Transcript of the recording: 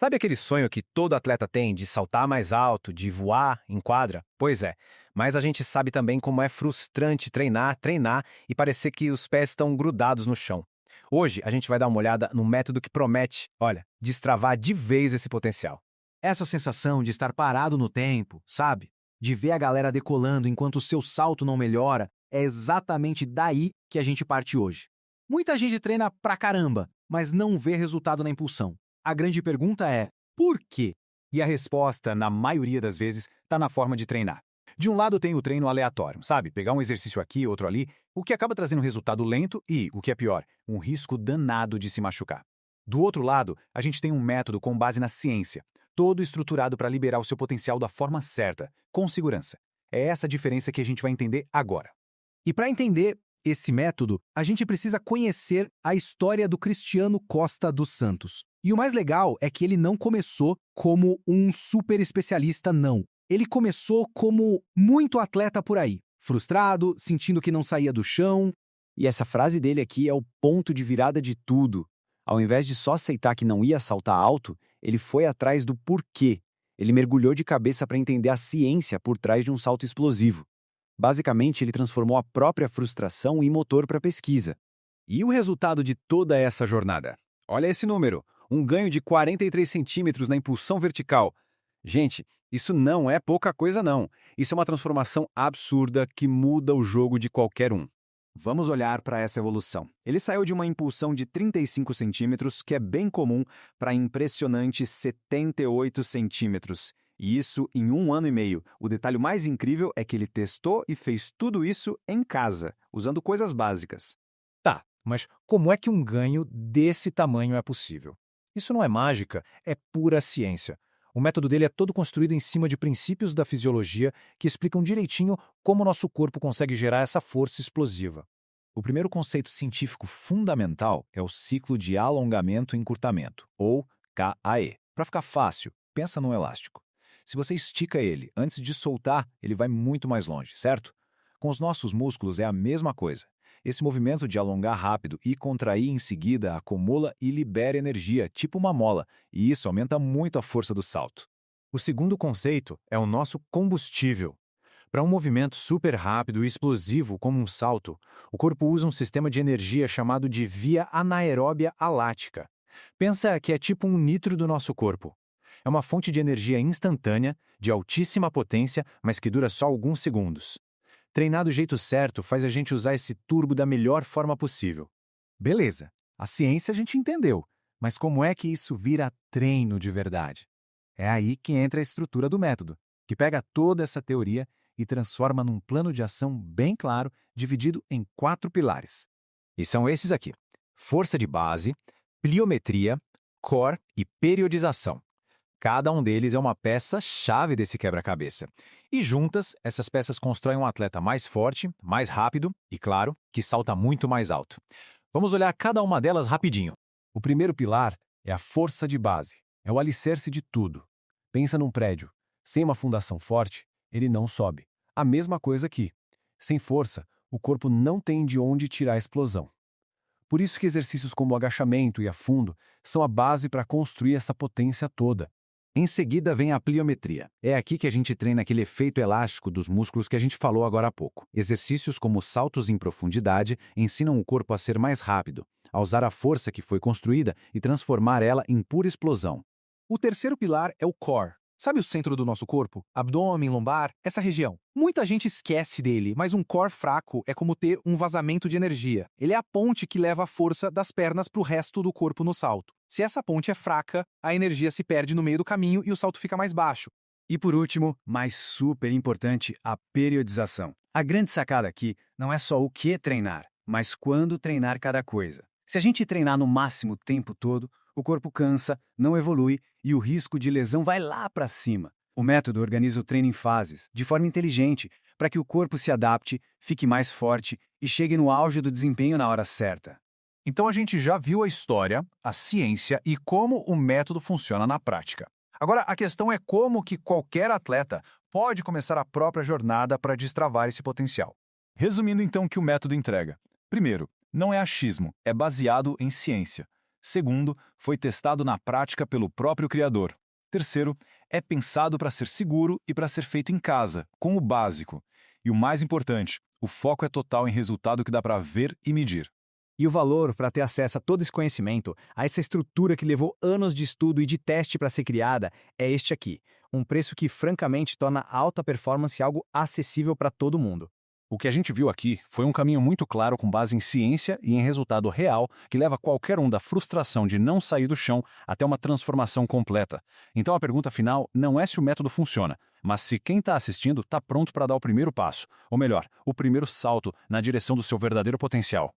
Sabe aquele sonho que todo atleta tem de saltar mais alto, de voar em quadra? Pois é, mas a gente sabe também como é frustrante treinar e parecer que os pés estão grudados no chão. Hoje a gente vai dar uma olhada no método que promete, olha, destravar de vez esse potencial. Essa sensação de estar parado no tempo, sabe? De ver a galera decolando enquanto o seu salto não melhora, é exatamente daí que a gente parte hoje. Muita gente treina pra caramba, mas não vê resultado na impulsão. A grande pergunta é, por quê? E a resposta, na maioria das vezes, está na forma de treinar. De um lado tem o treino aleatório, sabe? Pegar um exercício aqui, outro ali, o que acaba trazendo resultado lento e, o que é pior, um risco danado de se machucar. Do outro lado, a gente tem um método com base na ciência, todo estruturado para liberar o seu potencial da forma certa, com segurança. É essa a diferença que a gente vai entender agora. E para entender esse método, a gente precisa conhecer a história do Cristiano Costa dos Santos. E o mais legal é que ele não começou como um super especialista, não. Ele começou como muito atleta por aí, frustrado, sentindo que não saía do chão. E essa frase dele aqui é o ponto de virada de tudo. Ao invés de só aceitar que não ia saltar alto, ele foi atrás do porquê. Ele mergulhou de cabeça para entender a ciência por trás de um salto explosivo. Basicamente, ele transformou a própria frustração em motor para a pesquisa. E o resultado de toda essa jornada? Olha esse número, um ganho de 43 centímetros na impulsão vertical. Gente, isso não é pouca coisa não. Isso é uma transformação absurda que muda o jogo de qualquer um. Vamos olhar para essa evolução. Ele saiu de uma impulsão de 35 centímetros, que é bem comum, para impressionantes 78 centímetros. E isso em 1 ano e meio. O detalhe mais incrível é que ele testou e fez tudo isso em casa, usando coisas básicas. Tá, mas como é que um ganho desse tamanho é possível? Isso não é mágica, é pura ciência. O método dele é todo construído em cima de princípios da fisiologia que explicam direitinho como nosso corpo consegue gerar essa força explosiva. O primeiro conceito científico fundamental é o ciclo de alongamento e encurtamento, ou KAE. Para ficar fácil, pensa num elástico. Se você estica ele antes de soltar, ele vai muito mais longe, certo? Com os nossos músculos é a mesma coisa. Esse movimento de alongar rápido e contrair em seguida acumula e libera energia, tipo uma mola, e isso aumenta muito a força do salto. O segundo conceito é o nosso combustível. Para um movimento super rápido e explosivo como um salto, o corpo usa um sistema de energia chamado de via anaeróbia alática. Pensa que é tipo um nitro do nosso corpo. É uma fonte de energia instantânea, de altíssima potência, mas que dura só alguns segundos. Treinar do jeito certo faz a gente usar esse turbo da melhor forma possível. Beleza, a ciência a gente entendeu, mas como é que isso vira treino de verdade? É aí que entra a estrutura do método, que pega toda essa teoria e transforma num plano de ação bem claro, dividido em 4 pilares. E são esses aqui: força de base, pliometria, core e periodização. Cada um deles é uma peça-chave desse quebra-cabeça. E juntas, essas peças constroem um atleta mais forte, mais rápido e, claro, que salta muito mais alto. Vamos olhar cada uma delas rapidinho. O primeiro pilar é a força de base. É o alicerce de tudo. Pensa num prédio. Sem uma fundação forte, ele não sobe. A mesma coisa aqui. Sem força, o corpo não tem de onde tirar a explosão. Por isso que exercícios como o agachamento e afundo são a base para construir essa potência toda. Em seguida vem a pliometria. É aqui que a gente treina aquele efeito elástico dos músculos que a gente falou agora há pouco. Exercícios como saltos em profundidade ensinam o corpo a ser mais rápido, a usar a força que foi construída e transformar ela em pura explosão. O terceiro pilar é o core. Sabe o centro do nosso corpo? Abdômen, lombar, essa região. Muita gente esquece dele, mas um core fraco é como ter um vazamento de energia. Ele é a ponte que leva a força das pernas para o resto do corpo no salto. Se essa ponte é fraca, a energia se perde no meio do caminho e o salto fica mais baixo. E por último, mas super importante, a periodização. A grande sacada aqui não é só o que treinar, mas quando treinar cada coisa. Se a gente treinar no máximo o tempo todo, o corpo cansa, não evolui e o risco de lesão vai lá para cima. O método organiza o treino em fases, de forma inteligente, para que o corpo se adapte, fique mais forte e chegue no auge do desempenho na hora certa. Então a gente já viu a história, a ciência e como o método funciona na prática. Agora a questão é como que qualquer atleta pode começar a própria jornada para destravar esse potencial. Resumindo então o que o método entrega. Primeiro, não é achismo, é baseado em ciência. Segundo, foi testado na prática pelo próprio criador. Terceiro, é pensado para ser seguro e para ser feito em casa, com o básico. E o mais importante, o foco é total em resultado que dá para ver e medir. E o valor para ter acesso a todo esse conhecimento, a essa estrutura que levou anos de estudo e de teste para ser criada, é este aqui. Um preço que, francamente, torna a alta performance algo acessível para todo mundo. O que a gente viu aqui foi um caminho muito claro com base em ciência e em resultado real que leva qualquer um da frustração de não sair do chão até uma transformação completa. Então a pergunta final não é se o método funciona, mas se quem está assistindo está pronto para dar o primeiro passo, ou melhor, o primeiro salto na direção do seu verdadeiro potencial.